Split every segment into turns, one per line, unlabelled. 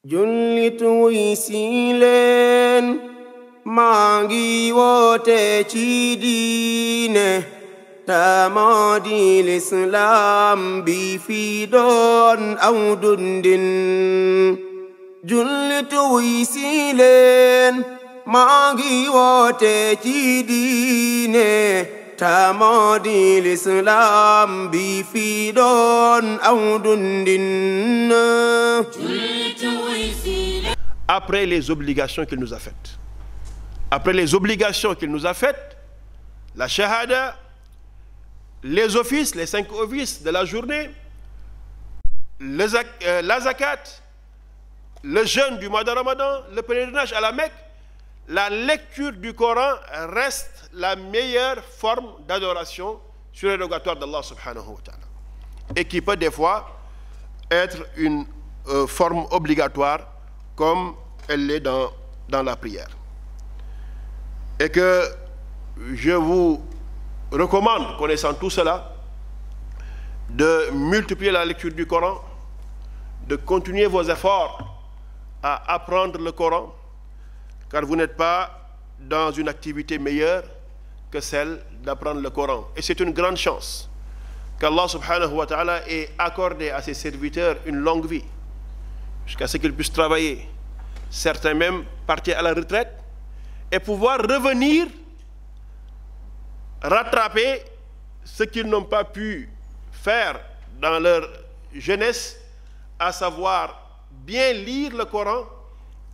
jullit wuy si leen maa ngi woote ci diine ta moo di lislaam bi fi doon aw dundin jullit wuy si leen maa ngi woote ci diine ta moo di lislaam bi fi doon aw dundin.
Après les obligations qu'il nous a faites. Après les obligations qu'il nous a faites, la shahada, les offices, les 5 offices de la journée, la zakat, le jeûne du mois de Ramadan, le pèlerinage à la Mecque, la lecture du Coran reste la meilleure forme d'adoration surérogatoire d'Allah subhanahu wa ta'ala. Et qui peut des fois être une forme obligatoire comme elle l'est dans la prière. Et que je vous recommande, connaissant tout cela, de multiplier la lecture du Coran, de continuer vos efforts à apprendre le Coran, car vous n'êtes pas dans une activité meilleure que celle d'apprendre le Coran. Et c'est une grande chance qu'Allah subhanahu wa ta'ala ait accordé à ses serviteurs une longue vie, jusqu'à ce qu'ils puissent travailler, certains même partir à la retraite, et pouvoir revenir rattraper ce qu'ils n'ont pas pu faire dans leur jeunesse, à savoir bien lire le Coran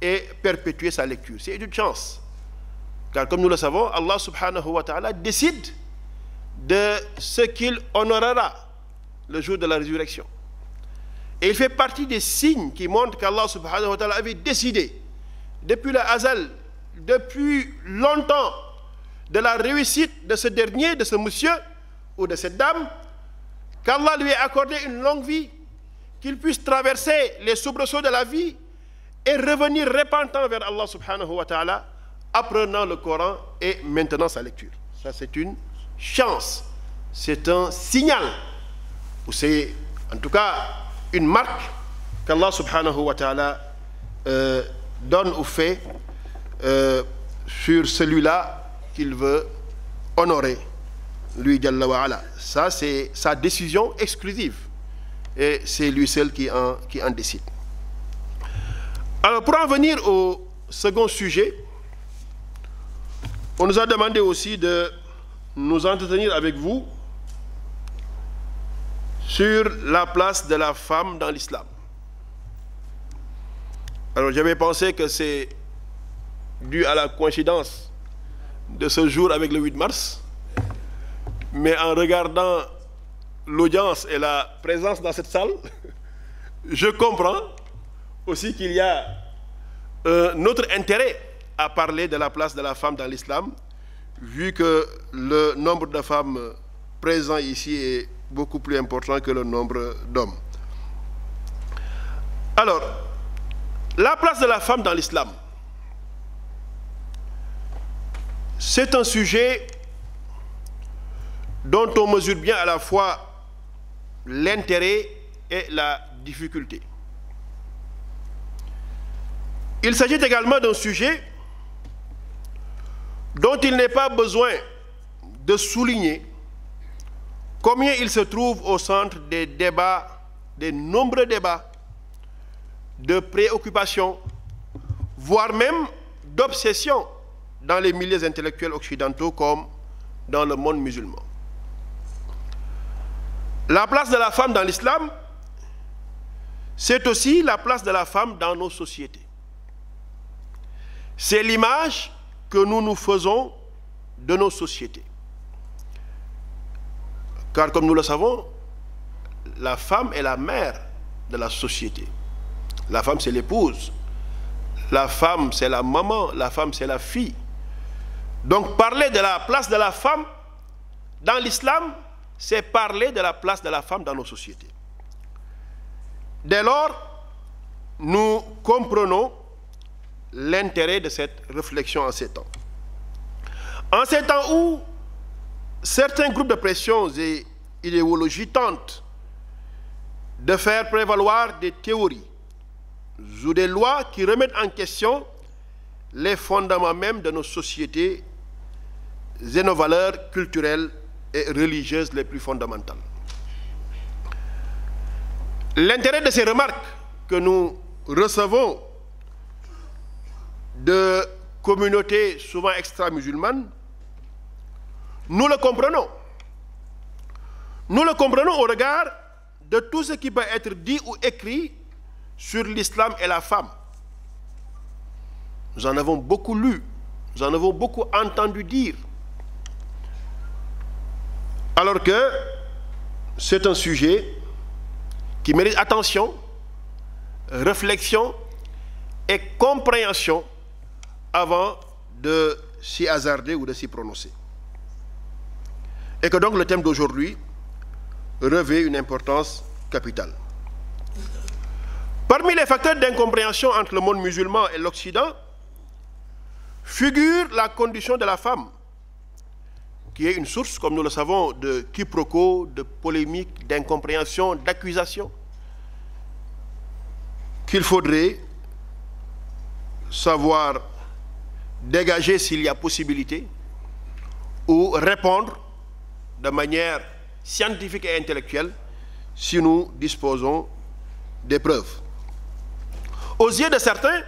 et perpétuer sa lecture. C'est une chance. Car comme nous le savons, Allah subhanahu wa ta'ala décide de ce qu'il honorera le jour de la résurrection. Et il fait partie des signes qui montrent qu'Allah subhanahu wa ta'ala avait décidé, depuis le Azal, depuis longtemps, de la réussite de ce dernier, de ce monsieur ou de cette dame, qu'Allah lui ait accordé une longue vie, qu'il puisse traverser les soubresauts de la vie et revenir repentant vers Allah subhanahu wa ta'ala, apprenant le Coran et maintenant sa lecture. Ça, c'est une chance, c'est un signal, ou c'est en tout cas une marque qu'Allah subhanahu wa ta'ala donne ou fait sur celui-là qu'il veut honorer, lui Jalla wa ala. Ça, c'est sa décision exclusive et c'est lui seul qui en décide. Alors, pour en venir au second sujet, on nous a demandé aussi de nous entretenir avec vous sur la place de la femme dans l'islam. Alors, j'avais pensé que c'est dû à la coïncidence de ce jour avec le 8 mars, mais en regardant l'audience et la présence dans cette salle, je comprends aussi qu'il y a notre intérêt à parler de la place de la femme dans l'islam, vu que le nombre de femmes présents ici est beaucoup plus important que le nombre d'hommes. Alors, la place de la femme dans l'islam, c'est un sujet dont on mesure bien à la fois l'intérêt et la difficulté. Il s'agit également d'un sujet dont il n'est pas besoin de souligner combien il se trouve au centre des débats, des nombreux débats, de préoccupations, voire même d'obsessions dans les milieux intellectuels occidentaux comme dans le monde musulman. La place de la femme dans l'islam, c'est aussi la place de la femme dans nos sociétés. C'est l'image que nous nous faisons de nos sociétés. Car comme nous le savons, la femme est la mère de la société. La femme, c'est l'épouse. La femme, c'est la maman. La femme, c'est la fille. Donc parler de la place de la femme dans l'islam, c'est parler de la place de la femme dans nos sociétés. Dès lors, nous comprenons l'intérêt de cette réflexion en ces temps. En ces temps où certains groupes de pression et idéologies tentent de faire prévaloir des théories ou des lois qui remettent en question les fondements même de nos sociétés et nos valeurs culturelles et religieuses les plus fondamentales. L'intérêt de ces remarques que nous recevons de communautés souvent extra-musulmanes, nous le comprenons. Nous le comprenons au regard de tout ce qui peut être dit ou écrit sur l'islam et la femme. Nous en avons beaucoup lu, nous en avons beaucoup entendu dire. Alors que c'est un sujet qui mérite attention, réflexion et compréhension avant de s'y hasarder ou de s'y prononcer. Et que donc le thème d'aujourd'hui revêt une importance capitale. Parmi les facteurs d'incompréhension entre le monde musulman et l'Occident figure la condition de la femme, qui est une source, comme nous le savons, de quiproquos, de polémiques, d'incompréhension, d'accusations, qu'il faudrait savoir dégager s'il y a possibilité, ou répondre de manière scientifique et intellectuelle si nous disposons des preuves. Aux yeux de certains,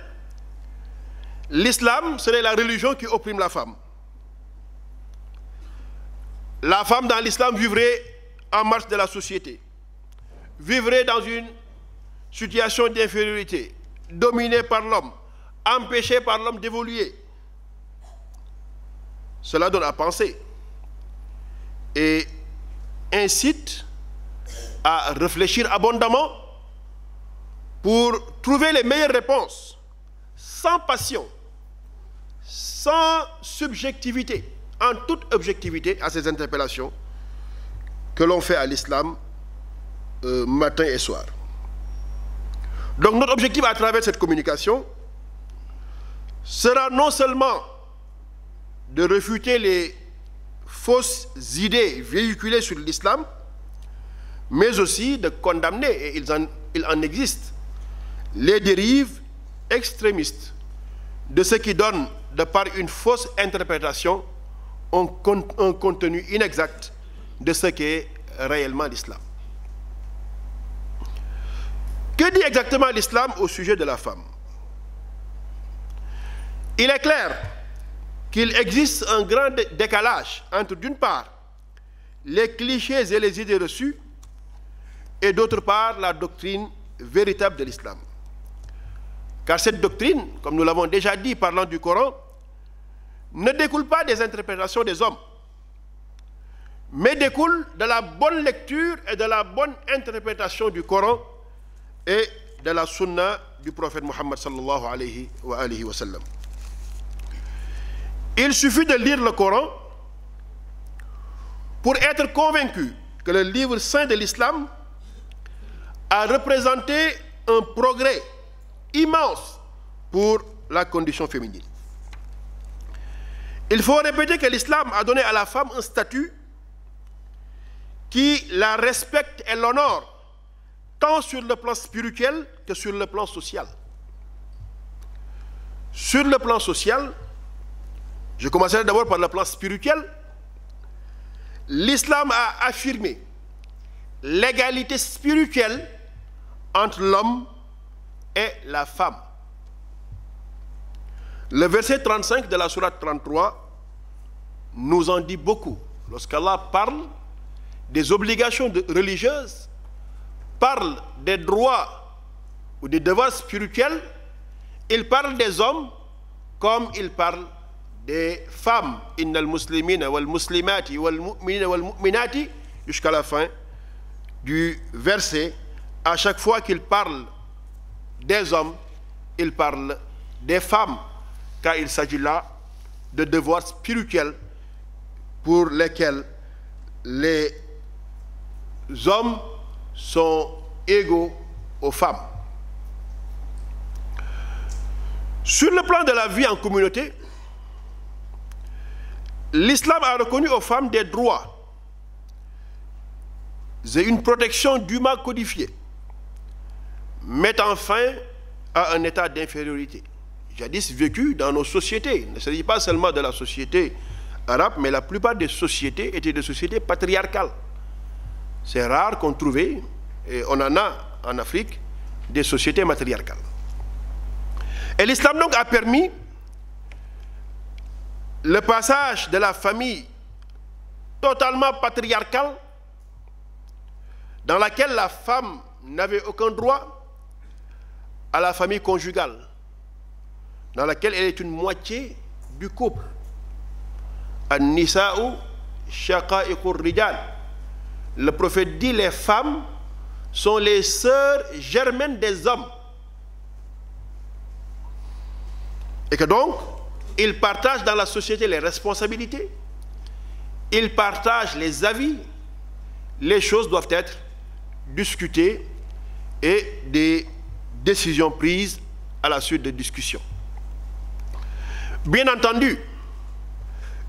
l'islam serait la religion qui opprime la femme. La femme dans l'islam vivrait en marge de la société, vivrait dans une situation d'infériorité, dominée par l'homme, empêchée par l'homme d'évoluer. Cela donne à penser et incite à réfléchir abondamment pour trouver les meilleures réponses, sans passion, sans subjectivité, en toute objectivité à ces interpellations que l'on fait à l'islam matin et soir. Donc notre objectif à travers cette communication sera non seulement de réfuter les fausses idées véhiculées sur l'islam, mais aussi de condamner, et il en existe, les dérives extrémistes de ceux qui donnent, de par une fausse interprétation, un contenu inexact de ce qu'est réellement l'islam. Que dit exactement l'islam au sujet de la femme? Il est clair qu'il existe un grand décalage entre, d'une part, les clichés et les idées reçues, et d'autre part, la doctrine véritable de l'islam. Car cette doctrine, comme nous l'avons déjà dit parlant du Coran, ne découle pas des interprétations des hommes, mais découle de la bonne lecture et de la bonne interprétation du Coran et de la sunna du prophète Muhammad sallallahu alayhi wa sallam. Il suffit de lire le Coran pour être convaincu que le livre saint de l'islam a représenté un progrès immense pour la condition féminine. Il faut répéter que l'islam a donné à la femme un statut qui la respecte et l'honore, tant sur le plan spirituel que sur le plan social. Sur le plan social, je commencerai d'abord par le plan spirituel. L'islam a affirmé l'égalité spirituelle entre l'homme et la femme. Le verset 35 de la sourate 33 nous en dit beaucoup. Lorsqu'Allah parle des obligations religieuses, parle des droits ou des devoirs spirituels, il parle des hommes comme il parle des femmes. Innal muslimina wal muslimati wal mu'minina wal mu'minati, jusqu'à la fin du verset. À chaque fois qu'il parle des hommes, il parle des femmes, car il s'agit là de devoirs spirituels pour lesquels les hommes sont égaux aux femmes. Sur le plan de la vie en communauté, l'islam a reconnu aux femmes des droits et une protection dûment codifiée, mettant fin à un état d'infériorité, jadis vécu dans nos sociétés. Il ne s'agit pas seulement de la société arabe, mais la plupart des sociétés étaient des sociétés patriarcales. C'est rare qu'on trouve, et on en a en Afrique, des sociétés matriarcales. Et l'islam donc a permis le passage de la famille totalement patriarcale, dans laquelle la femme n'avait aucun droit, à la famille conjugale, dans laquelle elle est une moitié du couple. An-nisa'u shaqa'iqur rijal. Le prophète dit, les femmes sont les sœurs germaines des hommes. Et que donc, ils partagent dans la société les responsabilités, ils partagent les avis, les choses doivent être discutées et des décisions prises à la suite de discussions. Bien entendu,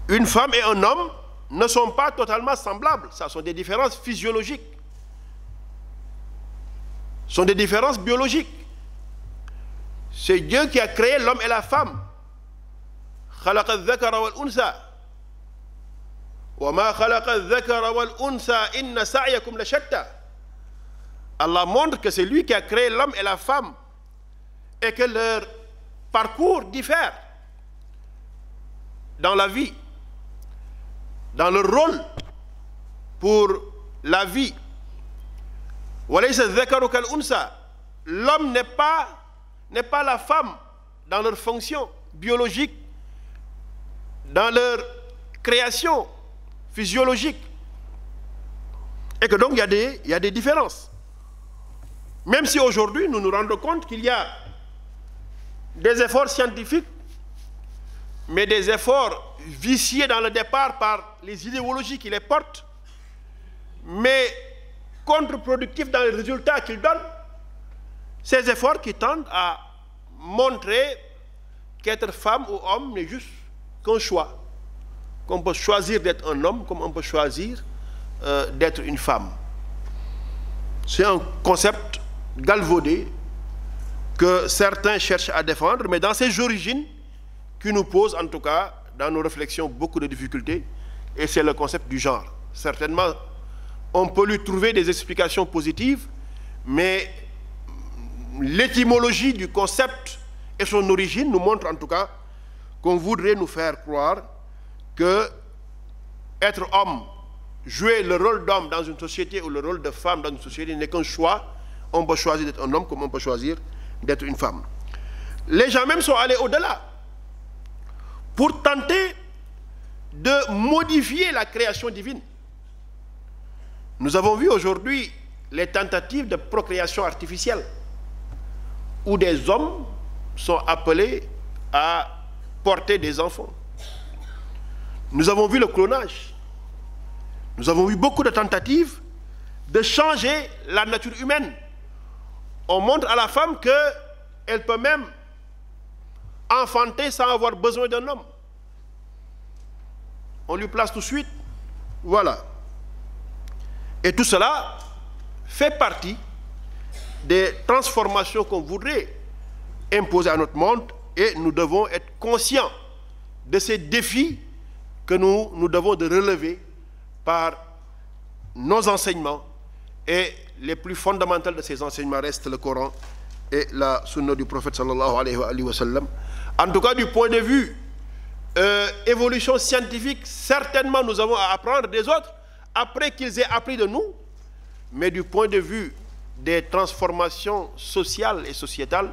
une femme et un homme ne sont pas totalement semblables. Ça sont des différences physiologiques. Ce sont des différences biologiques. C'est Dieu qui a créé l'homme et la femme. خلق الذكر والأنثى وما خلق الذكر والأنثى إن سعيكم لشتى. Allah montre que c'est lui qui a créé l'homme et la femme et que leur parcours diffère dans la vie, dans leur rôle pour la vie. L'homme n'est pas la femme dans leur fonction biologique, dans leur création physiologique. Et que donc il y a des différences. Même si aujourd'hui nous nous rendons compte qu'il y a des efforts scientifiques, mais des efforts viciés dans le départ par les idéologies qui les portent, mais contre-productifs dans les résultats qu'ils donnent, ces efforts qui tendent à montrer qu'être femme ou homme n'est juste qu'un choix, qu'on peut choisir d'être un homme comme on peut choisir d'être une femme. C'est un concept galvaudé que certains cherchent à défendre, mais dans ses origines, qui nous pose en tout cas dans nos réflexions beaucoup de difficultés, et c'est le concept du genre. Certainement, on peut lui trouver des explications positives, mais l'étymologie du concept et son origine nous montre en tout cas qu'on voudrait nous faire croire que être homme, jouer le rôle d'homme dans une société ou le rôle de femme dans une société n'est qu'un choix. On peut choisir d'être un homme comme on peut choisir d'être une femme. Les gens même sont allés au-delà pour tenter de modifier la création divine. Nous avons vu aujourd'hui les tentatives de procréation artificielle où des hommes sont appelés à porter des enfants. Nous avons vu le clonage. Nous avons vu beaucoup de tentatives de changer la nature humaine. On montre à la femme qu'elle peut même enfanter sans avoir besoin d'un homme. On lui place tout de suite. Voilà. Et tout cela fait partie des transformations qu'on voudrait imposer à notre monde, et nous devons être conscients de ces défis que nous devons de relever par nos enseignements, et les plus fondamentaux de ces enseignements restent le Coran et la sunna du prophète sallallahu alayhi wa sallam. En tout cas, du point de vue évolution scientifique, certainement nous avons à apprendre des autres après qu'ils aient appris de nous, mais du point de vue des transformations sociales et sociétales,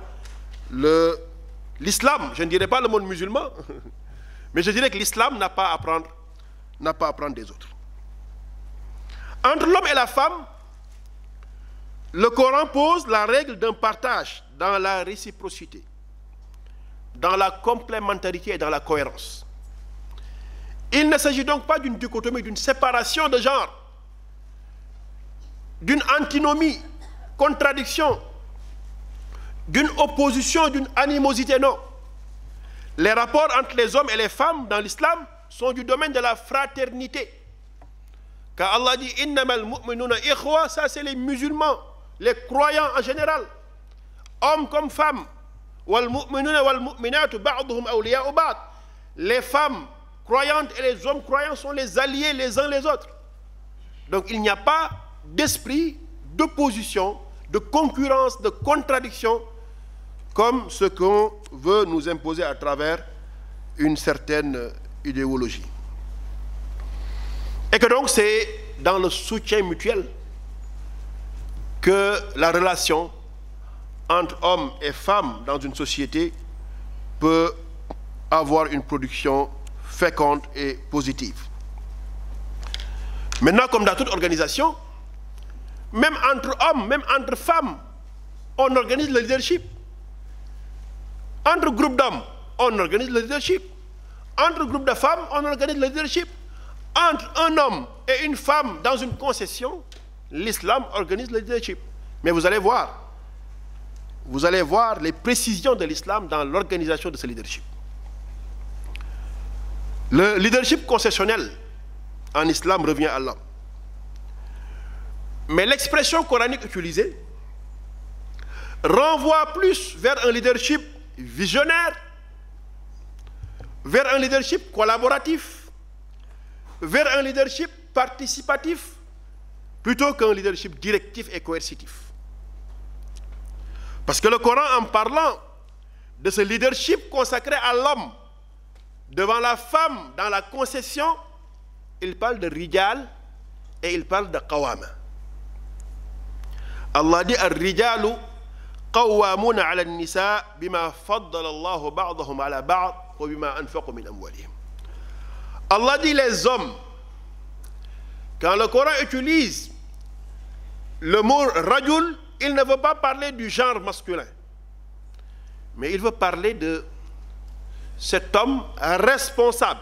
l'islam, je ne dirais pas le monde musulman, mais je dirais que l'islam n'a pas à apprendre des autres. Entre l'homme et la femme, le Coran pose la règle d'un partage dans la réciprocité, dans la complémentarité et dans la cohérence. Il ne s'agit donc pas d'une dichotomie, d'une séparation de genre, d'une antinomie, contradiction, d'une opposition, d'une animosité, non. Les rapports entre les hommes et les femmes dans l'islam sont du domaine de la fraternité. Car Allah dit « Innamal mu'minuna ikhwa », ça c'est les musulmans, les croyants en général, hommes comme femmes, Les femmes croyantes et les hommes croyants sont les alliés les uns les autres. Donc il n'y a pas d'esprit d'opposition, de concurrence, de contradiction, comme ce qu'on veut nous imposer à travers une certaine idéologie. Et que donc c'est dans le soutien mutuel que la relation entre hommes et femmes dans une société peut avoir une production féconde et positive. Maintenant, comme dans toute organisation, même entre hommes, même entre femmes, on organise le leadership. Entre groupes d'hommes, on organise le leadership. Entre groupes de femmes, on organise le leadership. Entre un homme et une femme dans une concession, l'islam organise le leadership. Mais vous allez voir les précisions de l'islam dans l'organisation de ce leadership. Le leadership concessionnel en islam revient à l'homme. Mais l'expression coranique utilisée renvoie plus vers un leadership visionnaire, vers un leadership collaboratif, vers un leadership participatif, plutôt qu'un leadership directif et coercitif. Parce que le Coran, en parlant de ce leadership consacré à l'homme devant la femme dans la concession, il parle de rijal et il parle de qawama. Allah dit ar-rijalu qawwamuna 'ala an-nisa bima faddala Allahu ba'dahum 'ala ba'd wa bima anfaqu min amwalihim. Allah dit les hommes. Quand le Coran utilise le mot rajul, il ne veut pas parler du genre masculin, mais il veut parler de cet homme responsable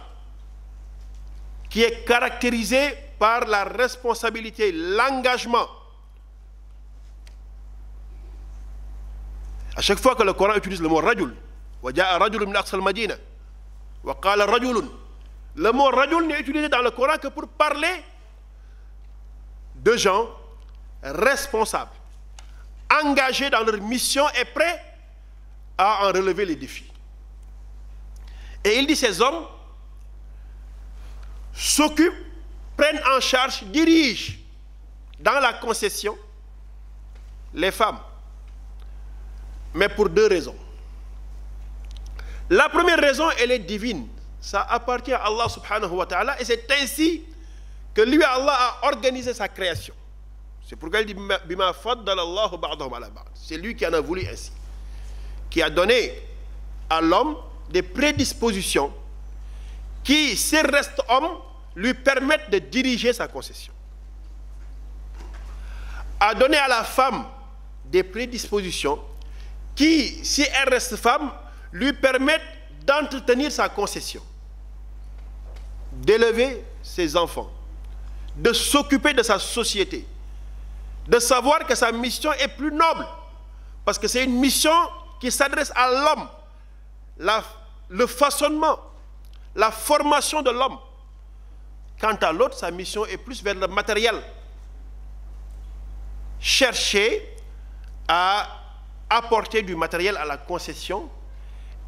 qui est caractérisé par la responsabilité, l'engagement. À chaque fois que le Coran utilise le mot rajul, le mot rajul n'est utilisé dans le Coran que pour parler de gens responsables, engagés dans leur mission et prêts à en relever les défis. Et il dit ces hommes s'occupent, prennent en charge, dirigent dans la concession les femmes. Mais pour deux raisons. La première raison, elle est divine. Ça appartient à Allah subhanahu wa ta'ala et c'est ainsi que lui, Allah, a organisé sa création. C'est pourquoi il dit bima faddala Allahu ba'dahum ala ba'd. C'est lui qui en a voulu ainsi, qui a donné à l'homme des prédispositions qui, s'il reste homme, lui permettent de diriger sa concession. A donné à la femme des prédispositions qui, si elle reste femme, lui permettent d'entretenir sa concession, d'élever ses enfants, de s'occuper de sa société, de savoir que sa mission est plus noble, parce que c'est une mission qui s'adresse à l'homme, le façonnement, la formation de l'homme. Quant à l'autre, sa mission est plus vers le matériel. Chercher à apporter du matériel à la concession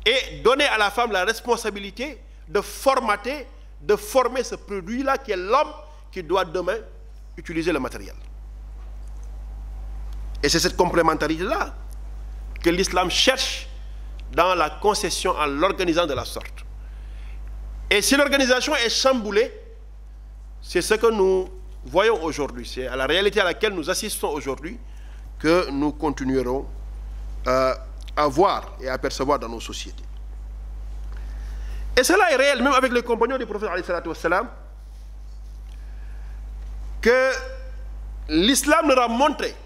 et donner à la femme la responsabilité de formater, de former ce produit-là qui est l'homme qui doit demain utiliser le matériel. Et c'est cette complémentarité-là que l'islam cherche dans la concession en l'organisant de la sorte. Et si l'organisation est chamboulée, c'est ce que nous voyons aujourd'hui, c'est à la réalité à laquelle nous assistons aujourd'hui que nous continuerons à voir et à percevoir dans nos sociétés. Et cela est réel même avec les compagnons du prophète alayhi salatu wassalam, que l'islam leur a montré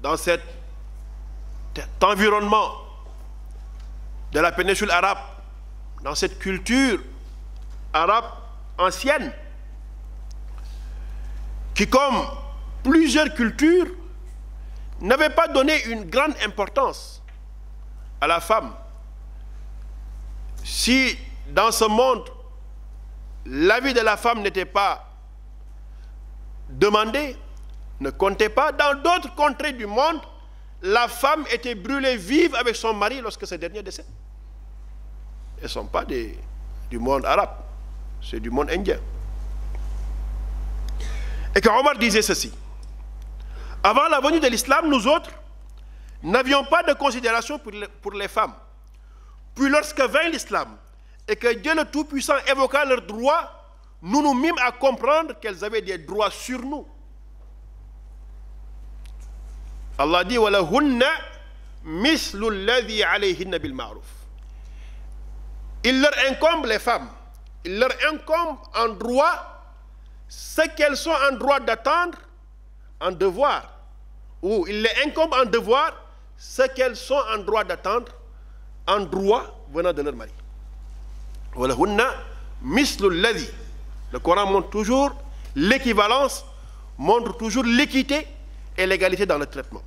dans cet environnement de la péninsule arabe, dans cette culture arabe ancienne, qui, comme plusieurs cultures, n'avait pas donné une grande importance à la femme. Si dans ce monde, la vie de la femme n'était pas demandée, ne comptait pas, dans d'autres contrées du monde, la femme était brûlée vive avec son mari lorsque ce dernier décède. Elles ne sont pas du monde arabe, c'est du monde indien. Et quand Omar disait ceci, avant la venue de l'islam, nous autres n'avions pas de considération pour les femmes. Puis lorsque vint l'islam et que Dieu le Tout-Puissant évoqua leurs droits, nous nous mîmes à comprendre qu'elles avaient des droits sur nous. Allah dit وَلَهُنَّ مِثْلُ الَّذِي عَلَيْهِنَّ بِالْمَعْرُوفِ. Il leur incombe, les femmes, il leur incombe en droit ce qu'elles sont en droit d'attendre en devoir, ou il les incombe en devoir ce qu'elles sont en droit d'attendre en droit venant de leur mari. وَلَهُنَّ مِثْلُ الَّذِي. Le Coran montre toujours l'équivalence, montre toujours l'équité et l'égalité dans le traitement.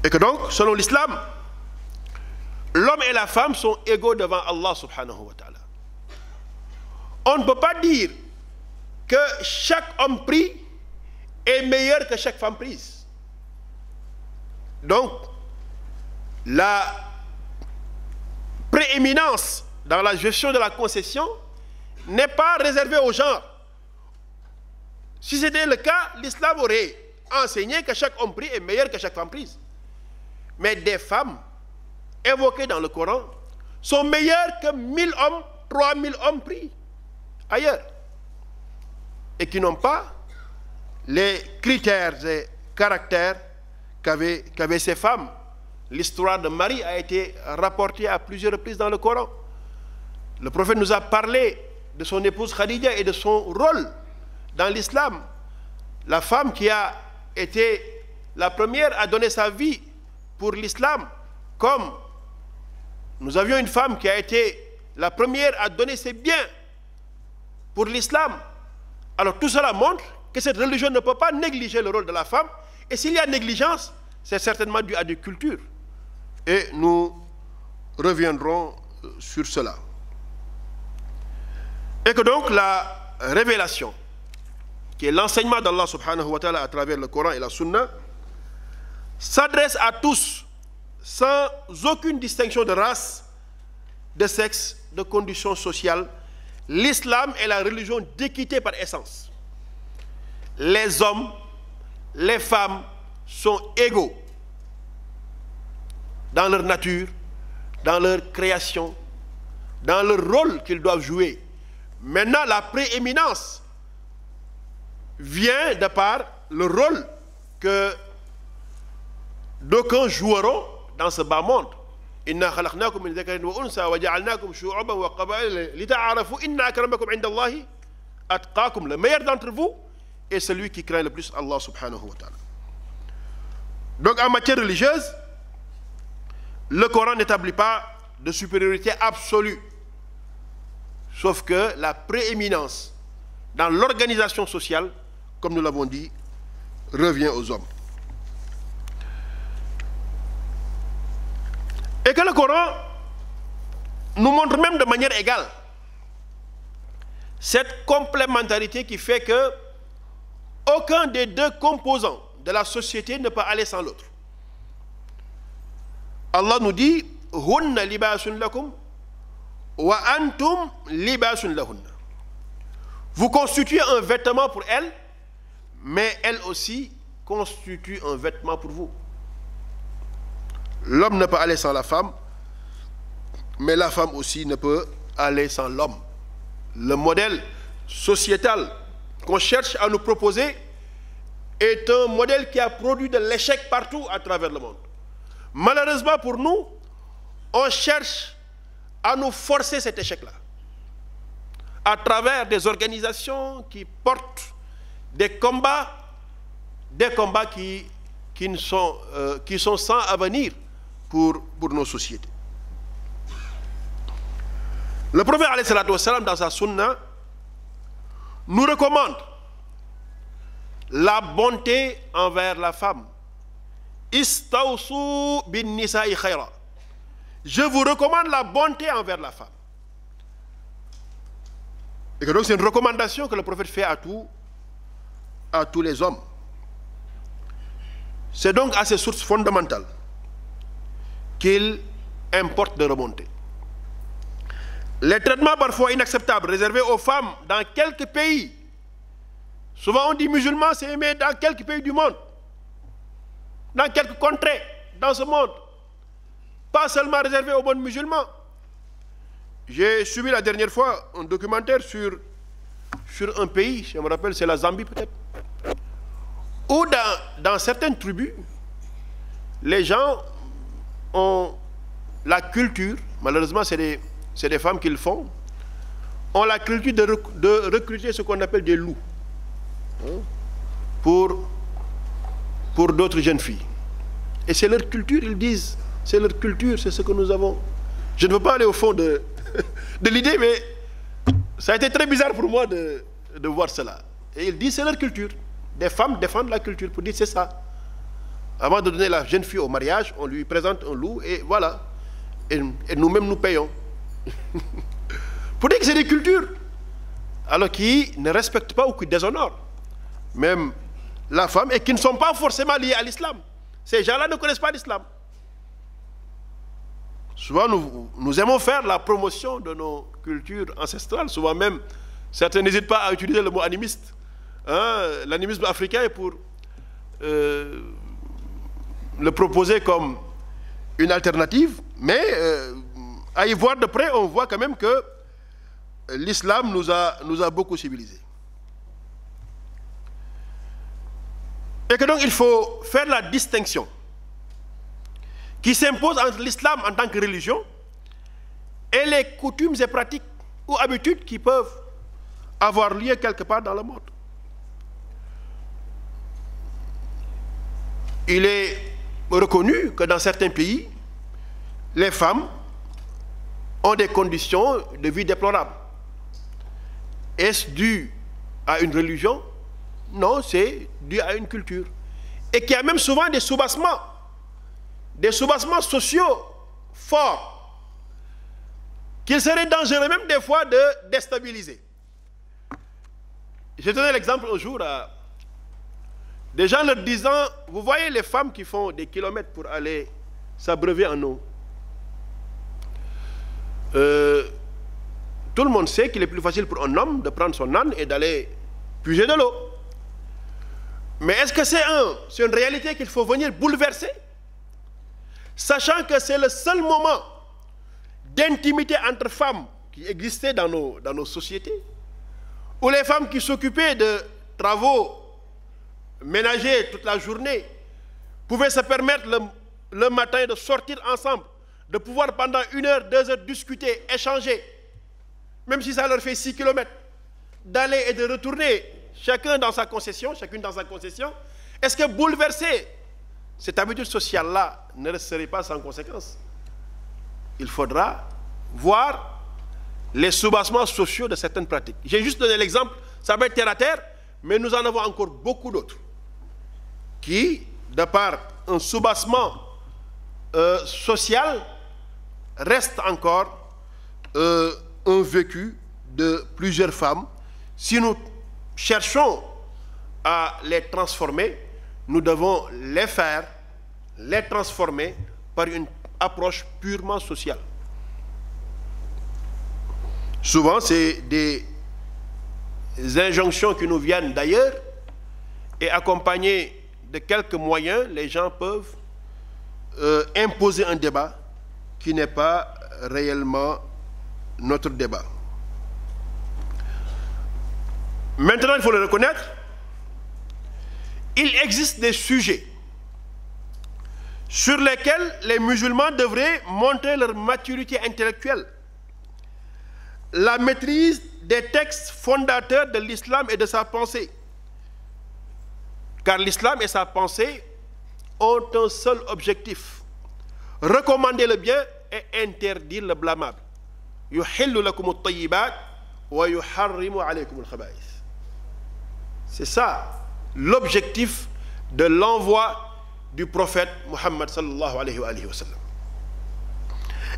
Et que donc, selon l'islam, l'homme et la femme sont égaux devant Allah subhanahu wa ta'ala. On ne peut pas dire que chaque homme pris est meilleur que chaque femme prise. Donc, la prééminence dans la gestion de la concession n'est pas réservée au genre. Si c'était le cas, l'islam aurait enseigné que chaque homme pris est meilleur que chaque femme prise. Mais des femmes évoquées dans le Coran sont meilleures que 1000 hommes, 3000 hommes pris ailleurs. Et qui n'ont pas les critères et caractères qu'avaient ces femmes. L'histoire de Marie a été rapportée à plusieurs reprises dans le Coran. Le prophète nous a parlé de son épouse Khadija et de son rôle dans l'islam. La femme qui a été la première à donner sa vie pour l'islam, comme nous avions une femme qui a été la première à donner ses biens pour l'islam. Alors tout cela montre que cette religion ne peut pas négliger le rôle de la femme, et s'il y a négligence, c'est certainement dû à des cultures. Et nous reviendrons sur cela. Et que donc la révélation, qui est l'enseignement d'Allah subhanahu wa ta'ala à travers le Coran et la Sunna, s'adresse à tous, sans aucune distinction de race, de sexe, de conditions sociales. L'islam est la religion d'équité par essence. Les hommes, les femmes sont égaux dans leur nature, dans leur création, dans le rôle qu'ils doivent jouer. Maintenant, la prééminence vient de par le rôle que d'aucuns joueront dans ce bas monde. Inna khalaqnakum min dhakarin wa unsa wa ja'alnakum shu'uban wa qaba'ila lita'arafu inna akramakum 'inda Allahi atqakum. Le meilleur d'entre vous est celui qui craint le plus Allah subhanahu wa ta'ala. Donc en matière religieuse, le Coran n'établit pas de supériorité absolue, sauf que la prééminence dans l'organisation sociale, comme nous l'avons dit, revient aux hommes. Et que le Coran nous montre même de manière égale cette complémentarité qui fait que aucun des deux composants de la société ne peut aller sans l'autre. Allah nous dit Hunna libasun lakum wa antum libasun lahunna. Vous constituez un vêtement pour elles, mais elles aussi constituent un vêtement pour vous. L'homme ne peut aller sans la femme, mais la femme aussi ne peut aller sans l'homme. Le modèle sociétal qu'on cherche à nous proposer est un modèle qui a produit de l'échec partout à travers le monde. Malheureusement pour nous, on cherche à nous forcer cet échec-là à travers des organisations qui portent des combats qui sont sans avenir pour nos sociétés. Le prophète alayhi salatu wassalam, dans sa sunna, nous recommande la bonté envers la femme. Istawsu bin nisa'i khayra. Je vous recommande la bonté envers la femme. Et que donc c'est une recommandation que le prophète fait à tous les hommes. C'est donc à ces sources fondamentales qu'il importe de remonter. Les traitements parfois inacceptables réservés aux femmes dans quelques pays, souvent on dit musulmans, c'est aimé dans quelques pays du monde, dans quelques contrées dans ce monde, pas seulement réservé aux bonnes musulmans. J'ai suivi la dernière fois un documentaire sur un pays, je me rappelle, c'est la Zambie peut-être, où dans certaines tribus, les gens ont la culture, malheureusement c'est des femmes qui le font, ont la culture de recruter ce qu'on appelle des loups pour d'autres jeunes filles. Et c'est leur culture, ils disent, c'est leur culture, c'est ce que nous avons. Je ne veux pas aller au fond de l'idée, mais ça a été très bizarre pour moi de voir cela. Et ils disent, c'est leur culture. Des femmes défendent la culture pour dire, c'est ça. Avant de donner la jeune fille au mariage, on lui présente un loup et voilà. Et nous-mêmes, nous payons. Pour dire que c'est des cultures. Alors qui ne respectent pas ou qui déshonorent même la femme et qui ne sont pas forcément liés à l'islam. Ces gens-là ne connaissent pas l'islam. Souvent, nous aimons faire la promotion de nos cultures ancestrales. Souvent même, certains n'hésitent pas à utiliser le mot animiste. L'animisme africain est pour le proposer comme une alternative. Mais à y voir de près, on voit quand même que l'islam nous a beaucoup civilisés. Et que donc il faut faire la distinction qui s'impose entre l'islam en tant que religion et les coutumes et pratiques ou habitudes qui peuvent avoir lieu quelque part dans le monde. Il est reconnu que dans certains pays, les femmes ont des conditions de vie déplorables. Est-ce dû à une religion? Non, c'est dû à une culture. Et qu'il y a même souvent des soubassements sociaux forts, qu'il serait dangereux même des fois de déstabiliser. J'ai donné l'exemple un jour à des gens leur disant, vous voyez les femmes qui font des kilomètres pour aller s'abreuver en eau. Tout le monde sait qu'il est plus facile pour un homme de prendre son âne et d'aller puiser de l'eau. Mais est-ce que c'est une réalité qu'il faut venir bouleverser, sachant que c'est le seul moment d'intimité entre femmes qui existait dans nos sociétés, où les femmes qui s'occupaient de travaux ménagers toute la journée pouvaient se permettre le matin de sortir ensemble, de pouvoir pendant 1 heure, 2 heures discuter, échanger, même si ça leur fait 6 kilomètres, d'aller et de retourner, chacune dans sa concession, est-ce que bouleverser cette habitude sociale-là ne serait pas sans conséquence? Il faudra voir les soubassements sociaux de certaines pratiques. J'ai juste donné l'exemple, ça va être terre à terre, mais nous en avons encore beaucoup d'autres qui, de par un soubassement social, restent encore un vécu de plusieurs femmes. Si nous cherchons à les transformer, nous devons les transformer par une approche purement sociale. Souvent, c'est des injonctions qui nous viennent d'ailleurs et accompagnées de quelques moyens, les gens peuvent imposer un débat qui n'est pas réellement notre débat. Maintenant, il faut le reconnaître, il existe des sujets sur lesquels les musulmans devraient montrer leur maturité intellectuelle, la maîtrise des textes fondateurs de l'islam et de sa pensée. Car l'islam et sa pensée ont un seul objectif: recommander le bien et interdire le blâmable. Yuhillu lakum at-tayyibat wa yuharrimu alaykum al-khaba'ith. C'est ça l'objectif de l'envoi du prophète Muhammad sallallahu alayhi wa sallam.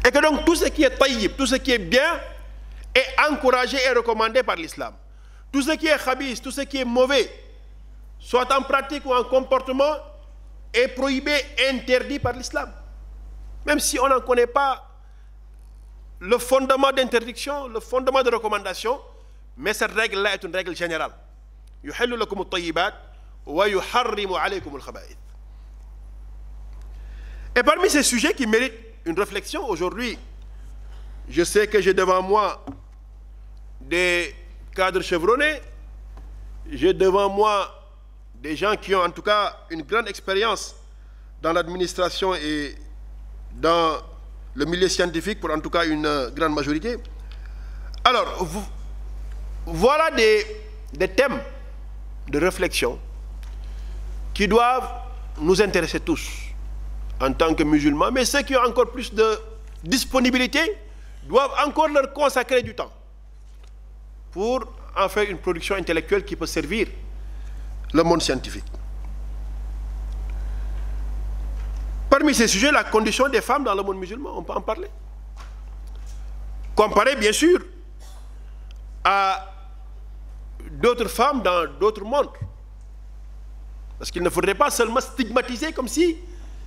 Et que donc tout ce qui est tayyib, tout ce qui est bien, est encouragé et recommandé par l'islam. Tout ce qui est khabith, tout ce qui est mauvais, soit en pratique ou en comportement, est prohibé, interdit par l'islam. Même si on n'en connaît pas le fondement d'interdiction, le fondement de recommandation, mais cette règle-là est une règle générale. يُحِلُّ لَكُمُ الطَّيِّبَاتِ وَيُحَرِّمُ عَلَيْكُمُ الْخَبَائِثِ. Et parmi ces sujets qui méritent une réflexion, aujourd'hui, je sais que j'ai devant moi des cadres chevronnés, j'ai devant moi des gens qui ont en tout cas une grande expérience dans l'administration et dans le milieu scientifique, pour en tout cas une grande majorité. Alors, voilà des thèmes de réflexion qui doivent nous intéresser tous en tant que musulmans, mais ceux qui ont encore plus de disponibilité doivent encore leur consacrer du temps pour en faire une production intellectuelle qui peut servir le monde scientifique. Parmi ces sujets, la condition des femmes dans le monde musulman, on peut en parler. Comparé bien sûr à d'autres femmes dans d'autres mondes. Parce qu'il ne faudrait pas seulement stigmatiser comme si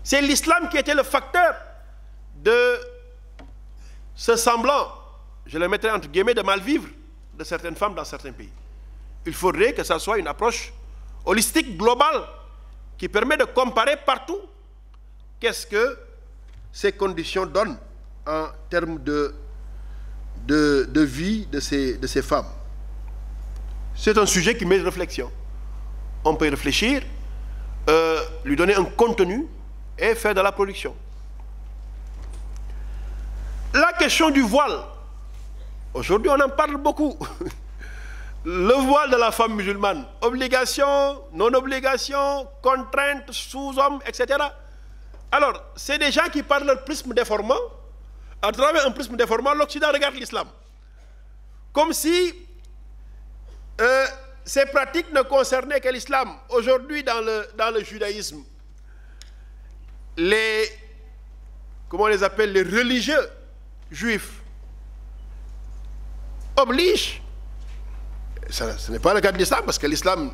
c'est l'islam qui était le facteur de ce semblant, je le mettrai entre guillemets, de mal-vivre de certaines femmes dans certains pays. Il faudrait que ça soit une approche holistique, globale, qui permet de comparer partout qu'est-ce que ces conditions donnent en termes de vie de ces femmes. C'est un sujet qui mérite réflexion. On peut y réfléchir, lui donner un contenu et faire de la production. La question du voile, aujourd'hui on en parle beaucoup. Le voile de la femme musulmane, obligation, non-obligation, contrainte, sous-homme, etc. Alors, c'est des gens qui parlent leur prisme déformant. À travers un prisme déformant, l'Occident regarde l'islam. Comme si ces pratiques ne concernaient que l'islam. Aujourd'hui, dans le judaïsme, comment on les appelle, les religieux juifs obligent, ce n'est pas le cas de l'islam, parce que l'islam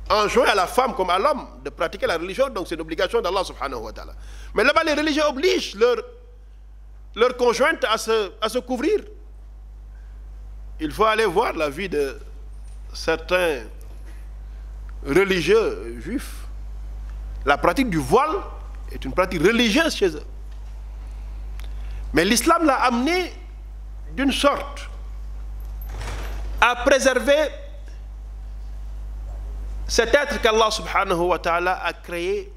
enjoint à la femme comme à l'homme de pratiquer la religion, donc c'est une obligation d'Allah subhanahu wa ta'ala. Mais là-bas, les religieux obligent leur conjointe à se couvrir. Il faut aller voir la vie de certains religieux juifs. La pratique du voile est une pratique religieuse chez eux. Mais l'islam l'a amené d'une sorte à préserver cet être qu'Allah subhanahu wa ta'ala a créé,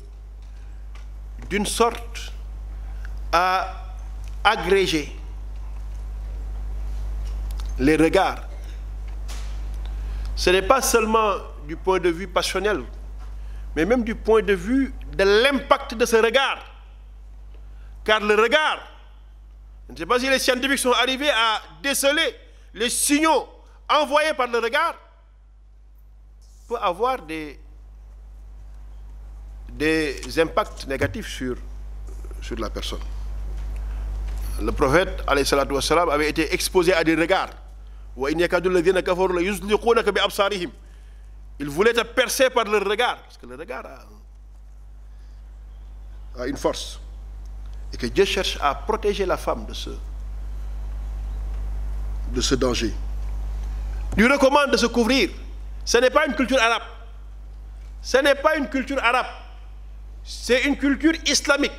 d'une sorte à agréger les regards. Ce n'est pas seulement du point de vue passionnel, mais même du point de vue de l'impact de ce regard. Car le regard, je ne sais pas si les scientifiques sont arrivés à déceler les signaux envoyés par le regard, peut avoir des impacts négatifs sur la personne. Le prophète alayhi salatu wassalam avait été exposé à des regards. Il voulait être percé par le regard, parce que le regard a une force. Et que Dieu cherche à protéger la femme de ce danger. Il lui recommande de se couvrir. Ce n'est pas une culture arabe. Ce n'est pas une culture arabe. C'est une culture islamique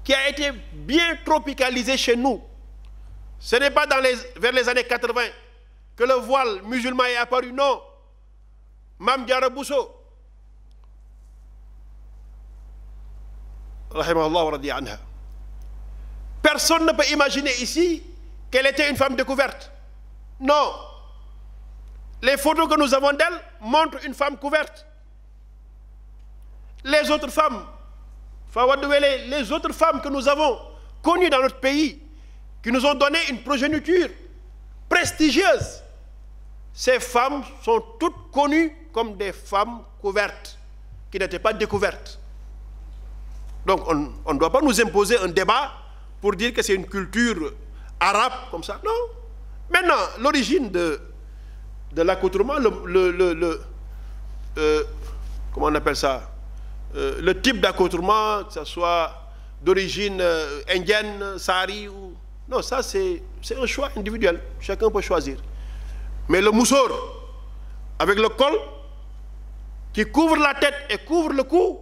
qui a été bien tropicalisée chez nous. Ce n'est pas vers les années 80 que le voile musulman est apparu. Non. Mame Diarra Bousso, rahimahullah wa radiya anha. Personne ne peut imaginer ici qu'elle était une femme découverte. Non. Les photos que nous avons d'elle montrent une femme couverte. Les autres femmes, les autres femmes que nous avons connues dans notre pays, qui nous ont donné une progéniture prestigieuse, ces femmes sont toutes connues comme des femmes couvertes, qui n'étaient pas découvertes. Donc on ne doit pas nous imposer un débat pour dire que c'est une culture arabe comme ça. Non. Maintenant, l'origine de l'accoutrement, comment on appelle ça, le type d'accoutrement, que ce soit d'origine indienne, sahari ou... Non, ça c'est un choix individuel. Chacun peut choisir. Mais le moussour, avec le col, qui couvre la tête et couvre le cou,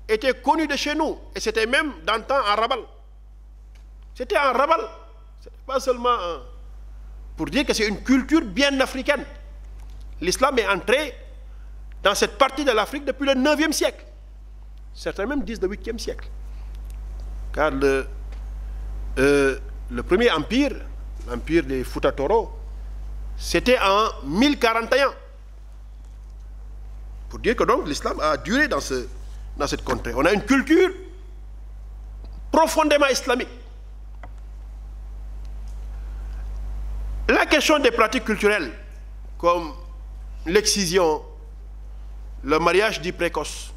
était connu de chez nous. Et c'était même d'antan en rabal. C'était en rabal. C'était pas seulement pour dire que c'est une culture bien africaine. L'islam est entré dans cette partie de l'Afrique depuis le 9e siècle. Certains même disent le 8e siècle. Car le premier empire, l'empire des Fouta Toro, c'était en 1041. Pour dire que donc l'islam a duré dans cette contrée. On a une culture profondément islamique. La question des pratiques culturelles, comme l'excision, le mariage dit précoce,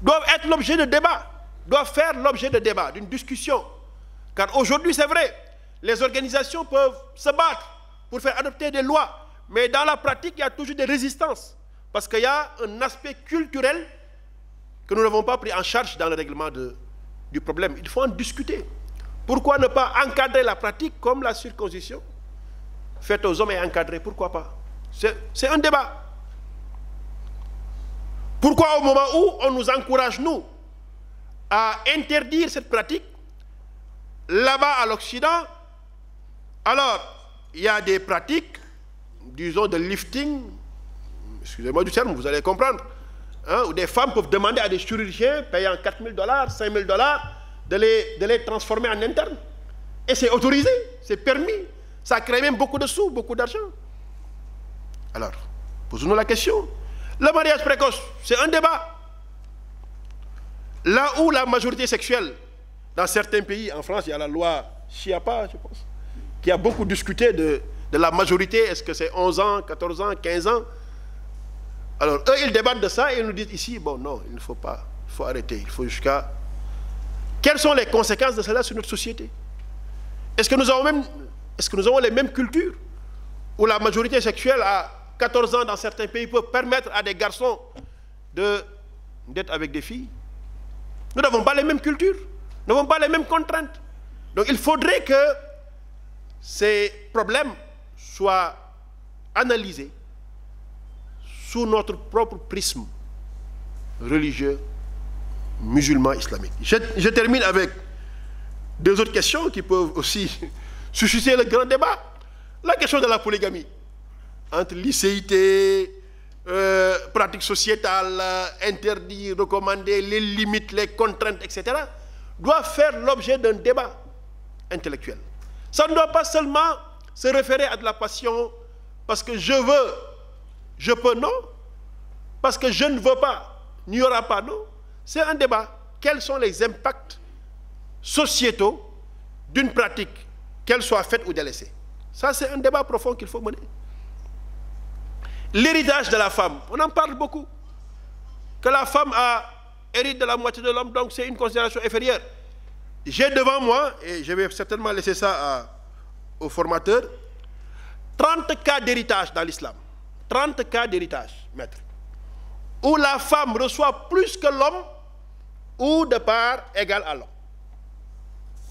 doivent être l'objet de débat, doivent faire l'objet de débat, d'une discussion. Car aujourd'hui, c'est vrai, les organisations peuvent se battre pour faire adopter des lois, mais dans la pratique, il y a toujours des résistances, parce qu'il y a un aspect culturel que nous n'avons pas pris en charge dans le règlement du problème. Il faut en discuter. Pourquoi ne pas encadrer la pratique comme la circoncision faite aux hommes et encadrée? Pourquoi pas? C'est un débat. Pourquoi au moment où on nous encourage, nous, à interdire cette pratique, là-bas à l'Occident, alors, il y a des pratiques, disons, de lifting, excusez-moi du terme, vous allez comprendre, hein, où des femmes peuvent demander à des chirurgiens, payant $4 000, $5 000, de les transformer en interne. Et c'est autorisé, c'est permis. Ça crée même beaucoup de sous, beaucoup d'argent. Alors, posons-nous la question. Le mariage précoce, c'est un débat. Là où la majorité sexuelle, dans certains pays, en France, il y a la loi Chiapa, je pense, qui a beaucoup discuté de la majorité. Est-ce que c'est 11 ans, 14 ans, 15 ans? Alors, eux, ils débattent de ça et ils nous disent ici, bon, non, il ne faut pas, il faut arrêter, il faut jusqu'à... Quelles sont les conséquences de cela sur notre société? Est-ce que nous avons les mêmes cultures où la majorité sexuelle à 14 ans dans certains pays peut permettre à des garçons d'être avec des filles? Nous n'avons pas les mêmes cultures, nous n'avons pas les mêmes contraintes. Donc il faudrait que ces problèmes soient analysés sous notre propre prisme religieux, musulman, islamique. Je termine avec deux autres questions qui peuvent aussi susciter le grand débat. La question de la polygamie, entre licéité, pratiques sociétales, interdits, recommandés, les limites, les contraintes, etc., doit faire l'objet d'un débat intellectuel. Ça ne doit pas seulement se référer à de la passion, parce que je veux, je peux, non. Parce que je ne veux pas, il n'y aura pas, non. C'est un débat. Quels sont les impacts sociétaux d'une pratique, qu'elle soit faite ou délaissée? Ça, c'est un débat profond qu'il faut mener. L'héritage de la femme, on en parle beaucoup. Que la femme hérite de la moitié de l'homme, donc c'est une considération inférieure. J'ai devant moi, et je vais certainement laisser ça au formateur, 30 cas d'héritage dans l'islam. 30 cas d'héritage, maître. Où la femme reçoit plus que l'homme, ou de part égale à l'homme.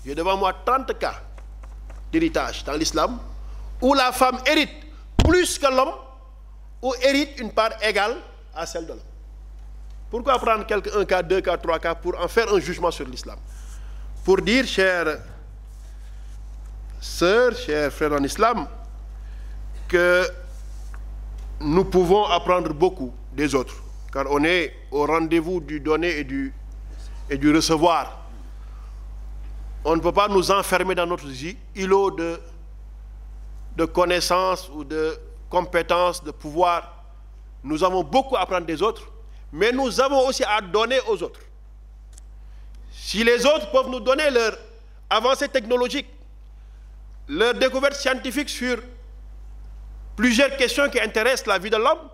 J'ai devant moi 30 cas d'héritage dans l'islam, où la femme hérite plus que l'homme, ou hérite une part égale à celle de l'homme. Pourquoi prendre un cas, deux cas, trois cas pour en faire un jugement sur l'islam? Pour dire, chères sœurs, chers frères en islam, que nous pouvons apprendre beaucoup des autres, car on est au rendez-vous du donner et du recevoir. On ne peut pas nous enfermer dans notre îlot de connaissances ou de compétences, de pouvoir. Nous avons beaucoup à apprendre des autres, mais nous avons aussi à donner aux autres. Si les autres peuvent nous donner leur avancée technologique, leur découverte scientifique sur plusieurs questions qui intéressent la vie de l'homme,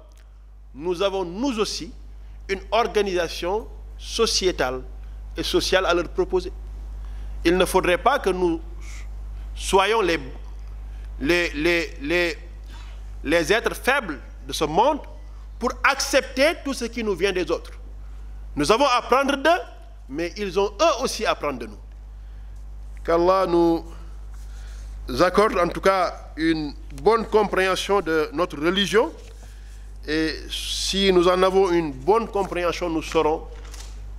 nous avons nous aussi une organisation sociétale et sociale à leur proposer. Il ne faudrait pas que nous soyons les êtres faibles de ce monde pour accepter tout ce qui nous vient des autres. Nous avons à apprendre d'eux, mais ils ont eux aussi à apprendre de nous. Qu'Allah nous accorde en tout cas une bonne compréhension de notre religion. Et si nous en avons une bonne compréhension, nous saurons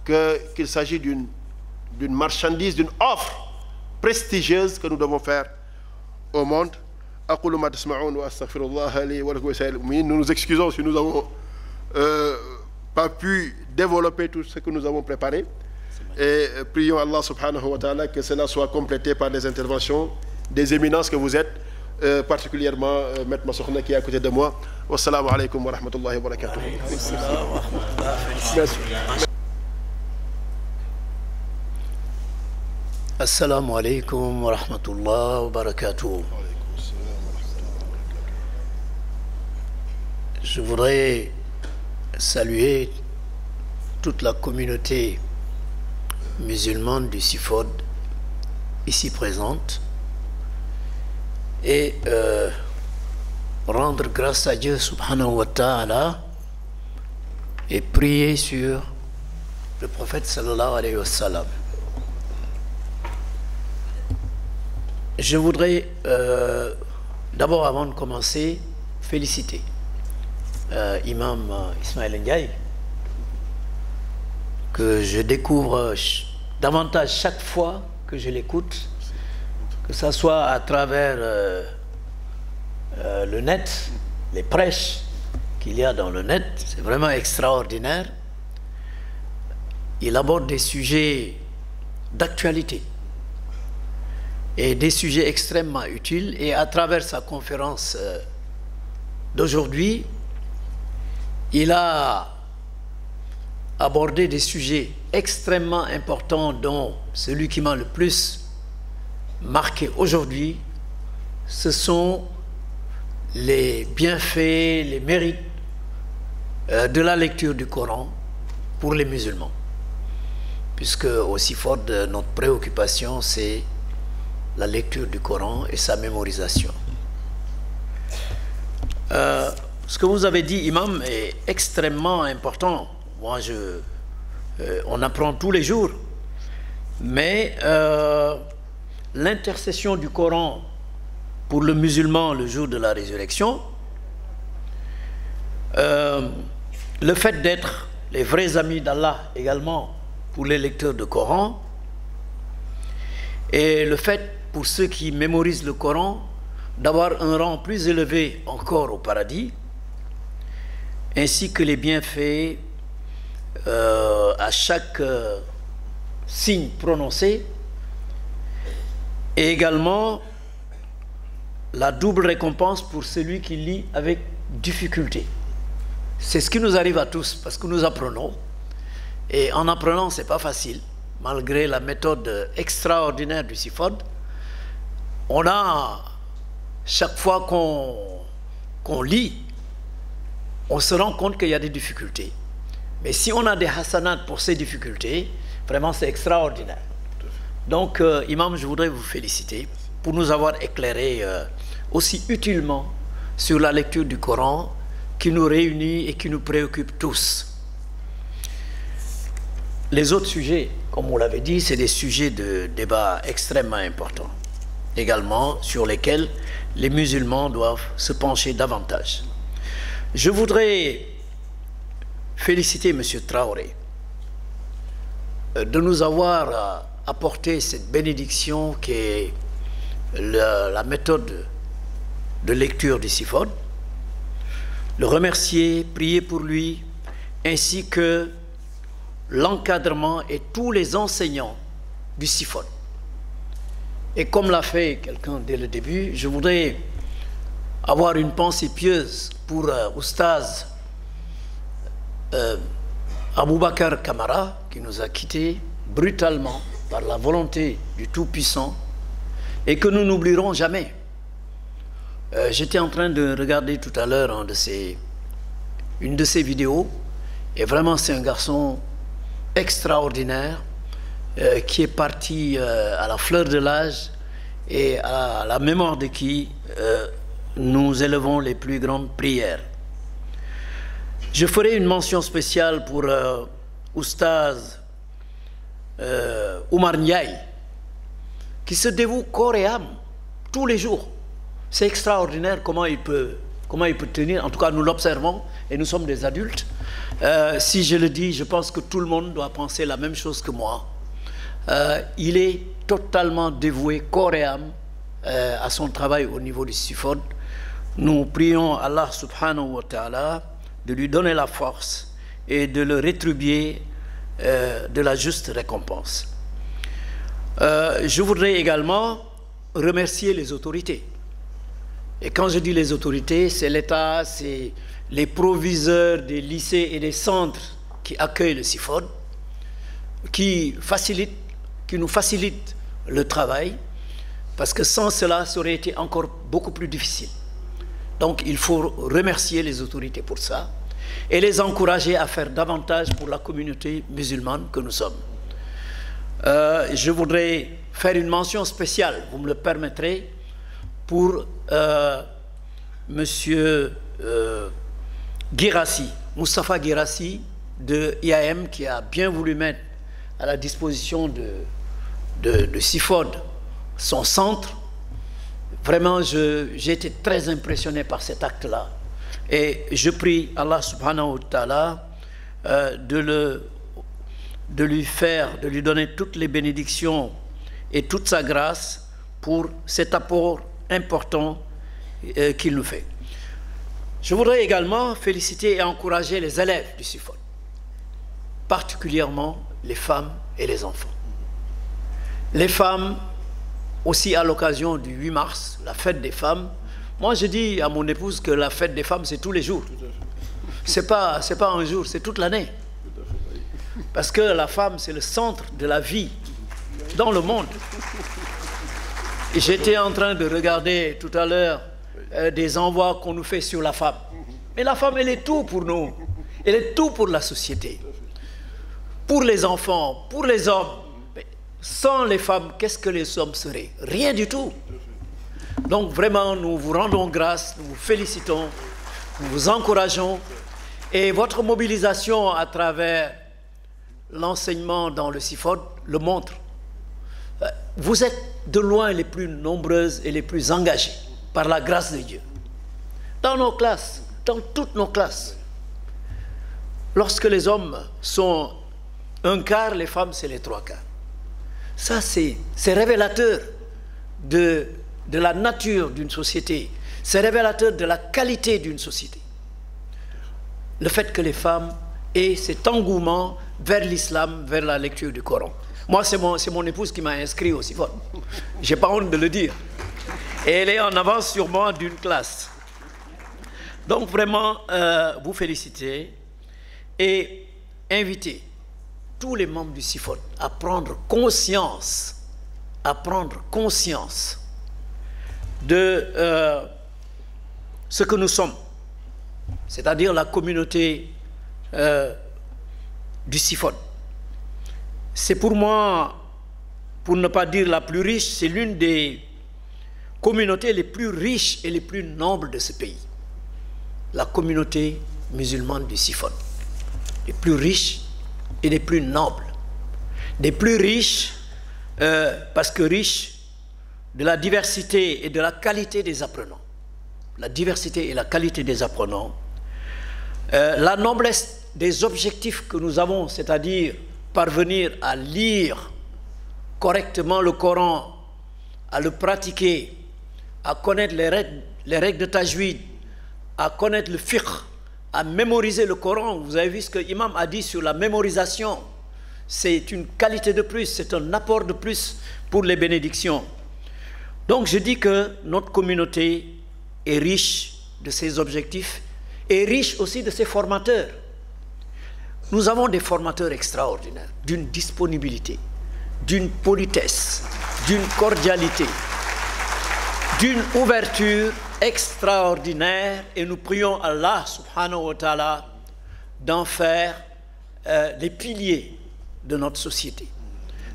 qu'il s'agit d'une marchandise, d'une offre prestigieuse que nous devons faire au monde. Nous nous excusons si nous n'avons pas pu développer tout ce que nous avons préparé. Et prions Allah subhanahu wa ta'ala que cela soit complété par des interventions des éminences que vous êtes, particulièrement Maître Massokhna qui est à côté de moi. Wassalamu alaikum wa rahmatullahi wa barakatuh. Merci.
Assalamu alaikum wa rahmatullahi wa barakatuh. Je voudrais saluer toute la communauté musulmane du Sifod ici présente et rendre grâce à Dieu subhanahu wa ta'ala et prier sur le prophète sallallahu alayhi wa sallam. Je voudrais d'abord, avant de commencer, féliciter Imam Ismaël Ndiaye, que je découvre davantage chaque fois que je l'écoute, que ce soit à travers le net, les prêches qu'il y a dans le net, c'est vraiment extraordinaire. Il aborde des sujets d'actualité et des sujets extrêmement utiles, et à travers sa conférence d'aujourd'hui, il a abordé des sujets extrêmement importants, dont celui qui m'a le plus marqué aujourd'hui, ce sont les bienfaits, les mérites de la lecture du Coran pour les musulmans. Puisque aussi fort de notre préoccupation, c'est la lecture du Coran et sa mémorisation. Ce que vous avez dit, Imam, est extrêmement important. Moi, on apprend tous les jours. Mais l'intercession du Coran pour le musulman le jour de la résurrection, le fait d'être les vrais amis d'Allah également pour les lecteurs de Coran, et le fait pour ceux qui mémorisent le Coran d'avoir un rang plus élevé encore au paradis, ainsi que les bienfaits à chaque signe prononcé, et également la double récompense pour celui qui lit avec difficulté. C'est ce qui nous arrive à tous, parce que nous apprenons, et en apprenant, c'est pas facile, malgré la méthode extraordinaire du Sifod. On a, chaque fois qu'on lit, on se rend compte qu'il y a des difficultés. Mais si on a des hasanats pour ces difficultés, vraiment c'est extraordinaire. Donc, Imam, je voudrais vous féliciter pour nous avoir éclairé aussi utilement sur la lecture du Coran qui nous réunit et qui nous préoccupe tous. Les autres sujets, comme vous l'avez dit, c'est des sujets de débat extrêmement importants, également sur lesquels les musulmans doivent se pencher davantage. Je voudrais féliciter M. Traoré de nous avoir apporté cette bénédiction qui est la méthode de lecture du Sifod, le remercier, prier pour lui, ainsi que l'encadrement et tous les enseignants du Sifod. Et comme l'a fait quelqu'un dès le début, je voudrais avoir une pensée pieuse pour Oustaz Aboubakar Kamara, qui nous a quittés brutalement par la volonté du Tout-Puissant, et que nous n'oublierons jamais. J'étais en train de regarder tout à l'heure une de ses vidéos, et vraiment c'est un garçon extraordinaire qui est parti à la fleur de l'âge et à la mémoire de qui nous élevons les plus grandes prières. Je ferai une mention spéciale pour Oustaz Oumar Ndiaye, qui se dévoue corps et âme tous les jours. C'est extraordinaire comment il peut tenir. En tout cas, nous l'observons et nous sommes des adultes. Si je le dis, je pense que tout le monde doit penser la même chose que moi. Il est totalement dévoué corps et âme à son travail au niveau du SIFOD. Nous prions Allah subhanahu wa ta'ala de lui donner la force et de le rétribuer de la juste récompense. Je voudrais également remercier les autorités. Et quand je dis les autorités, c'est l'État, c'est les proviseurs des lycées et des centres qui accueillent le SIFOD, qui nous facilitent le travail, parce que sans cela, ça aurait été encore beaucoup plus difficile. Donc il faut remercier les autorités pour ça et les encourager à faire davantage pour la communauté musulmane que nous sommes. Je voudrais faire une mention spéciale, vous me le permettrez, pour Monsieur Guirassi, Moustapha Guirassi de IAM, qui a bien voulu mettre à la disposition de SIFOD son centre. Vraiment, j'ai été très impressionné par cet acte-là. Et je prie Allah subhanahu wa ta'ala de lui donner toutes les bénédictions et toute sa grâce pour cet apport important qu'il nous fait. Je voudrais également féliciter et encourager les élèves du SIFOD, particulièrement les femmes et les enfants. Les femmes, aussi à l'occasion du 8 mars, la fête des femmes, moi je dis à mon épouse que la fête des femmes c'est tous les jours. C'est pas un jour, c'est toute l'année. Parce que la femme c'est le centre de la vie dans le monde. J'étais en train de regarder tout à l'heure des envois qu'on nous fait sur la femme. Mais la femme elle est tout pour nous. Elle est tout pour la société. Pour les enfants, pour les hommes. Sans les femmes, qu'est-ce que les hommes seraient? Rien du tout. Donc vraiment, nous vous rendons grâce, nous vous félicitons, nous vous encourageons. Et votre mobilisation à travers l'enseignement dans le SIFOD le montre. Vous êtes de loin les plus nombreuses et les plus engagées par la grâce de Dieu. Dans nos classes, dans toutes nos classes. Lorsque les hommes sont un quart, les femmes c'est les trois quarts. Ça, c'est révélateur de la nature d'une société. C'est révélateur de la qualité d'une société. Le fait que les femmes aient cet engouement vers l'islam, vers la lecture du Coran. Moi, c'est mon épouse qui m'a inscrit au SIFOD. Je n'ai pas honte de le dire. Et elle est en avance sur moi d'une classe. Donc, vraiment, vous féliciter et inviter tous les membres du SIFOD à prendre conscience de ce que nous sommes, c'est-à-dire la communauté du SIFOD. C'est pour moi, pour ne pas dire la plus riche, c'est l'une des communautés les plus riches et les plus nobles de ce pays. La communauté musulmane du SIFOD. Les plus riches et les plus nobles. Des plus riches, parce que riches de la diversité et de la qualité des apprenants. La diversité et la qualité des apprenants. La noblesse des objectifs que nous avons, c'est-à-dire parvenir à lire correctement le Coran, à le pratiquer, à connaître les règles de tajwid, à connaître le fiqh, à mémoriser le Coran. Vous avez vu ce que l'imam a dit sur la mémorisation. C'est une qualité de plus, c'est un apport de plus pour les bénédictions. Donc je dis que notre communauté est riche de ses objectifs et riche aussi de ses formateurs. Nous avons des formateurs extraordinaires, d'une disponibilité, d'une politesse, d'une cordialité, d'une ouverture extraordinaire, et nous prions Allah subhanahu wa ta'ala d'en faire les piliers de notre société,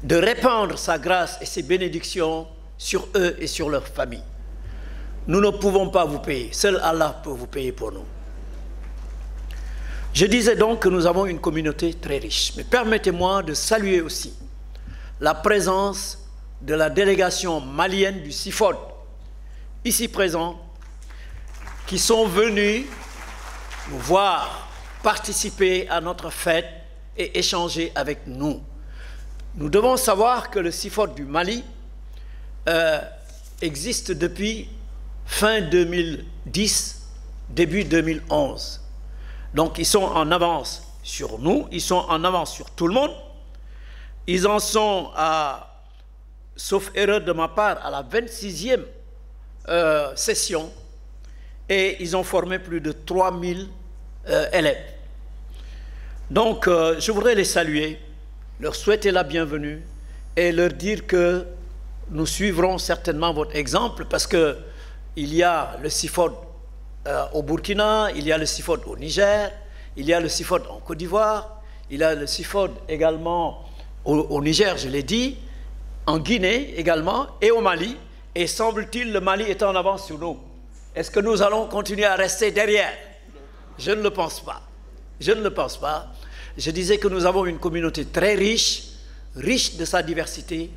de répandre sa grâce et ses bénédictions sur eux et sur leur famille. Nous ne pouvons pas vous payer, seul Allah peut vous payer pour nous. Je disais donc que nous avons une communauté très riche. Mais permettez-moi de saluer aussi la présence de la délégation malienne du CIFOD, ici présents, qui sont venus nous voir participer à notre fête et échanger avec nous. Nous devons savoir que le CIFOD du Mali existe depuis fin 2010, début 2011. Donc ils sont en avance sur nous, ils sont en avance sur tout le monde. Ils en sont, sauf erreur de ma part, à la 26e session et ils ont formé plus de 3000 élèves. Donc je voudrais les saluer, leur souhaiter la bienvenue et leur dire que nous suivrons certainement votre exemple parce qu'il y a le CIFOD au Burkina, il y a le CIFOD au Niger, il y a le CIFOD en Côte d'Ivoire, il y a le CIFOD également au Niger, je l'ai dit, en Guinée également et au Mali. Et semble-t-il, le Mali est en avance sur nous. Est-ce que nous allons continuer à rester derrière? Je ne le pense pas. Je ne le pense pas. Je disais que nous avons une communauté très riche, riche de sa diversité,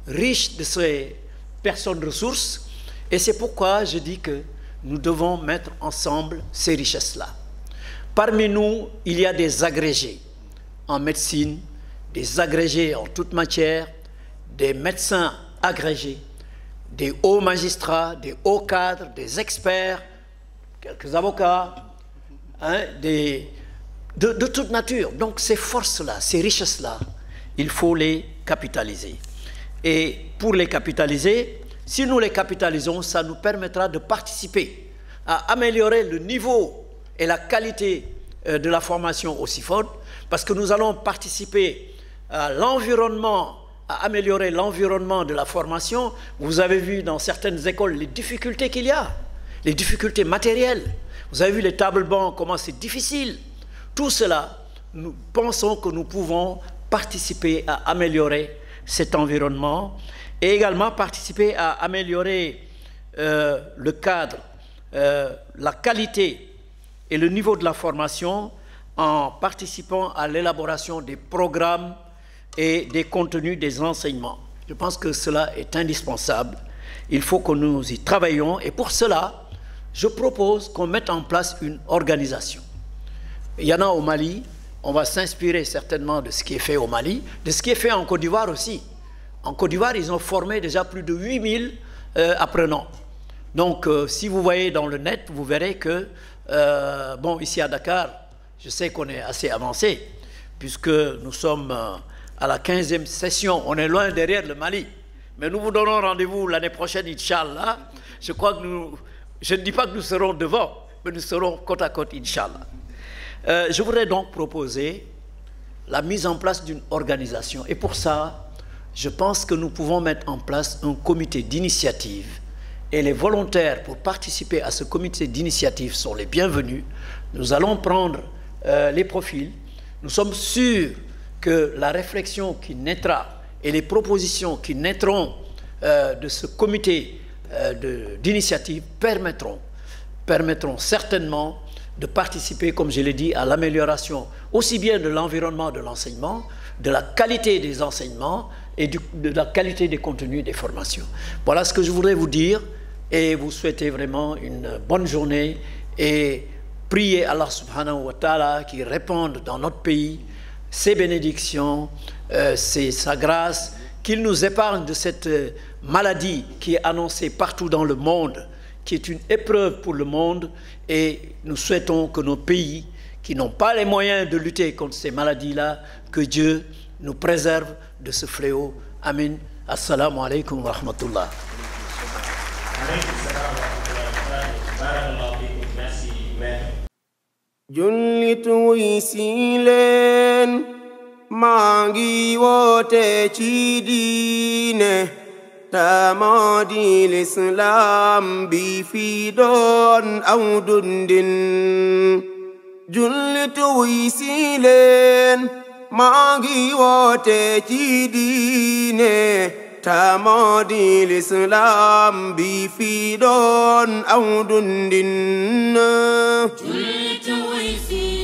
riche de ses personnes ressources. Et c'est pourquoi je dis que nous devons mettre ensemble ces richesses-là. Parmi nous, il y a des agrégés en médecine, des agrégés en toute matière, des médecins agrégés, des hauts magistrats, des hauts cadres, des experts, quelques avocats, hein, de toute nature. Donc ces forces-là, ces richesses-là, il faut les capitaliser. Et pour les capitaliser, si nous les capitalisons, ça nous permettra de participer à améliorer le niveau et la qualité de la formation au CIFOD, parce que nous allons participer à l'environnement, à améliorer l'environnement de la formation. Vous avez vu dans certaines écoles les difficultés qu'il y a, les difficultés matérielles. Vous avez vu les tables bancs, comment c'est difficile. Tout cela, nous pensons que nous pouvons participer à améliorer cet environnement et également participer à améliorer le cadre, la qualité et le niveau de la formation en participant à l'élaboration des programmes et des contenus des enseignements. Je pense que cela est indispensable. Il faut que nous y travaillions et pour cela, je propose qu'on mette en place une organisation. Il y en a au Mali, on va s'inspirer certainement de ce qui est fait au Mali, de ce qui est fait en Côte d'Ivoire aussi. En Côte d'Ivoire, ils ont formé déjà plus de 8000 apprenants. Donc, si vous voyez dans le net, vous verrez que, bon, ici à Dakar, je sais qu'on est assez avancé, puisque nous sommes à la 15e session, on est loin derrière le Mali. Mais nous vous donnons rendez-vous l'année prochaine, Inch'Allah. Je crois que je ne dis pas que nous serons devant, mais nous serons côte à côte, Inch'Allah. Je voudrais donc proposer la mise en place d'une organisation. Et pour ça, je pense que nous pouvons mettre en place un comité d'initiative. Et les volontaires pour participer à ce comité d'initiative sont les bienvenus. Nous allons prendre les profils. Nous sommes sûrs que la réflexion qui naîtra et les propositions qui naîtront de ce comité d'initiative permettront certainement de participer, comme je l'ai dit, à l'amélioration aussi bien de l'environnement de l'enseignement, de la qualité des enseignements et de la qualité des contenus des formations. Voilà ce que je voudrais vous dire et vous souhaiter vraiment une bonne journée et prier Allah subhanahu wa ta'ala qui répande dans notre pays ses bénédictions, sa grâce, qu'il nous épargne de cette maladie qui est annoncée partout dans le monde, qui est une épreuve pour le monde, et nous souhaitons que nos pays qui n'ont pas les moyens de lutter contre ces maladies-là, que Dieu nous préserve de ce fléau. Amin. Assalamu alaikum wa rahmatullah.
Jullitu isilen mangi wote chidine tamadi l'Islam bi fi don awdundin. Jullitu isilen mangi wote chidine tamadi l'Islam bi fi don awdundin.
Jullitu isilen